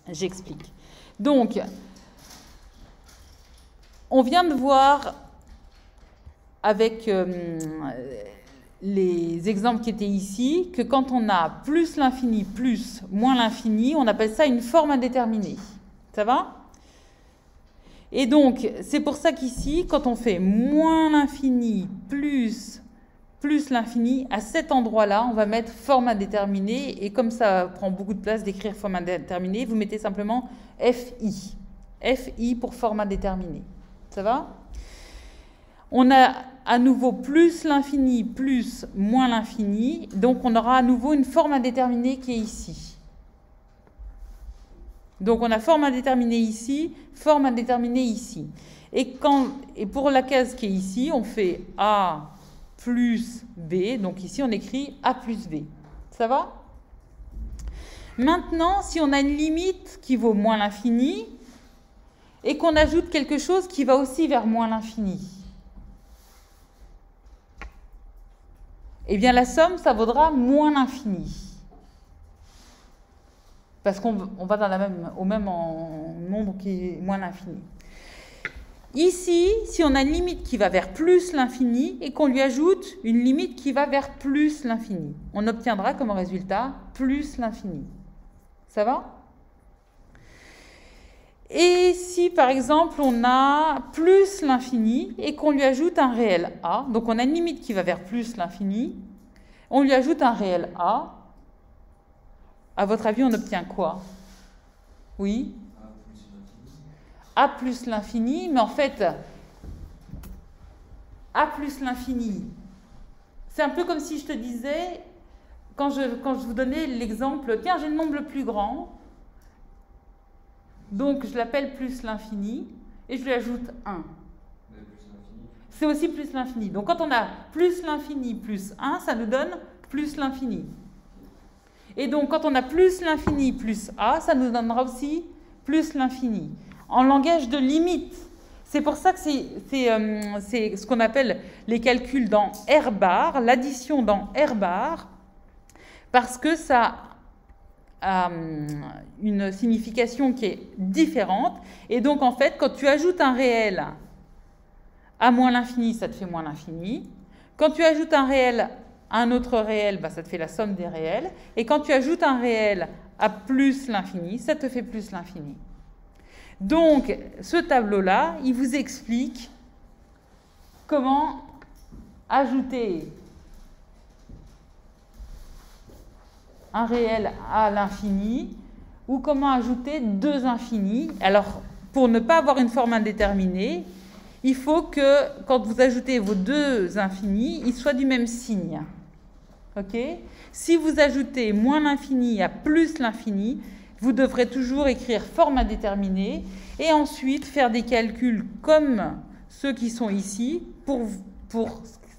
J'explique. Donc, on vient de voir avec les exemples qui étaient ici que quand on a plus l'infini plus moins l'infini, on appelle ça une forme indéterminée. Ça va ? Et donc, c'est pour ça qu'ici, quand on fait moins l'infini plus l'infini, à cet endroit-là, on va mettre forme indéterminée. Et comme ça prend beaucoup de place d'écrire forme indéterminée, vous mettez simplement FI. FI pour forme indéterminée. Ça va ? On a à nouveau plus l'infini plus moins l'infini. Donc, on aura à nouveau une forme indéterminée qui est ici. Donc, on a forme indéterminée ici, forme indéterminée ici. Et pour la case qui est ici, on fait A plus B. Donc, ici, on écrit A plus B. Ça va ? Maintenant, si on a une limite qui vaut moins l'infini et qu'on ajoute quelque chose qui va aussi vers moins l'infini, eh bien, la somme, ça vaudra moins l'infini. Parce qu'on va au même nombre qui est moins l'infini. Ici, si on a une limite qui va vers plus l'infini et qu'on lui ajoute une limite qui va vers plus l'infini, on obtiendra comme résultat plus l'infini. Ça va ? Et si, par exemple, on a plus l'infini et qu'on lui ajoute un réel a, donc on a une limite qui va vers plus l'infini, on lui ajoute un réel a, à votre avis, on obtient quoi? Oui? A plus l'infini, mais en fait, A plus l'infini, c'est un peu comme si je te disais, quand je vous donnais l'exemple, tiens, j'ai le nombre le plus grand, donc je l'appelle plus l'infini, et je lui ajoute 1. C'est aussi plus l'infini. Donc quand on a plus l'infini plus 1, ça nous donne plus l'infini. Et donc quand on a plus l'infini plus A, ça nous donnera aussi plus l'infini. En langage de limite. C'est pour ça que c'est ce qu'on appelle les calculs dans R bar, l'addition dans R bar, parce que ça a une signification qui est différente. Et donc en fait, quand tu ajoutes un réel à moins l'infini, ça te fait moins l'infini. Quand tu ajoutes un réel à un autre réel, bah, ça te fait la somme des réels. Et quand tu ajoutes un réel à plus l'infini, ça te fait plus l'infini. Donc, ce tableau-là, il vous explique comment ajouter un réel à l'infini ou comment ajouter deux infinis. Alors, pour ne pas avoir une forme indéterminée, il faut que, quand vous ajoutez vos deux infinis, ils soient du même signe. OK ? Si vous ajoutez moins l'infini à plus l'infini, vous devrez toujours écrire forme indéterminée et ensuite faire des calculs comme ceux qui sont ici pour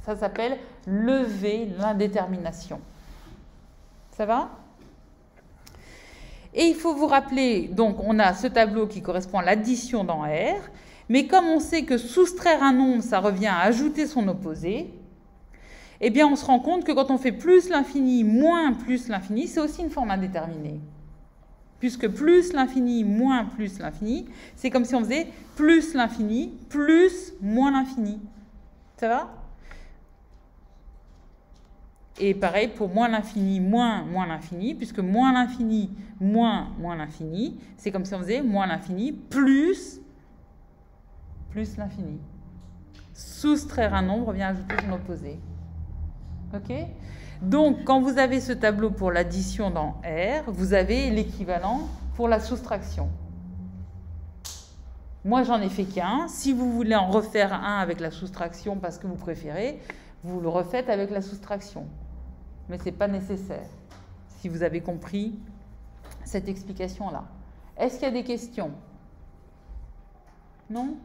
ça s'appelle lever l'indétermination. Ça va ? Et il faut vous rappeler, donc on a ce tableau qui correspond à l'addition dans R, mais comme on sait que soustraire un nombre, ça revient à ajouter son opposé, eh bien on se rend compte que quand on fait plus l'infini moins plus l'infini, c'est aussi une forme indéterminée. Puisque plus l'infini moins plus l'infini, c'est comme si on faisait plus l'infini plus moins l'infini. Ça va ? Et pareil pour moins l'infini moins l'infini, puisque moins l'infini moins l'infini, c'est comme si on faisait moins l'infini plus l'infini. Soustraire un nombre vient ajouter son opposé. OK ? Donc, quand vous avez ce tableau pour l'addition dans R, vous avez l'équivalent pour la soustraction. Moi, j'en ai fait qu'un. Si vous voulez en refaire un avec la soustraction parce que vous préférez, vous le refaites avec la soustraction. Mais ce n'est pas nécessaire, si vous avez compris cette explication-là. Est-ce qu'il y a des questions? Non ?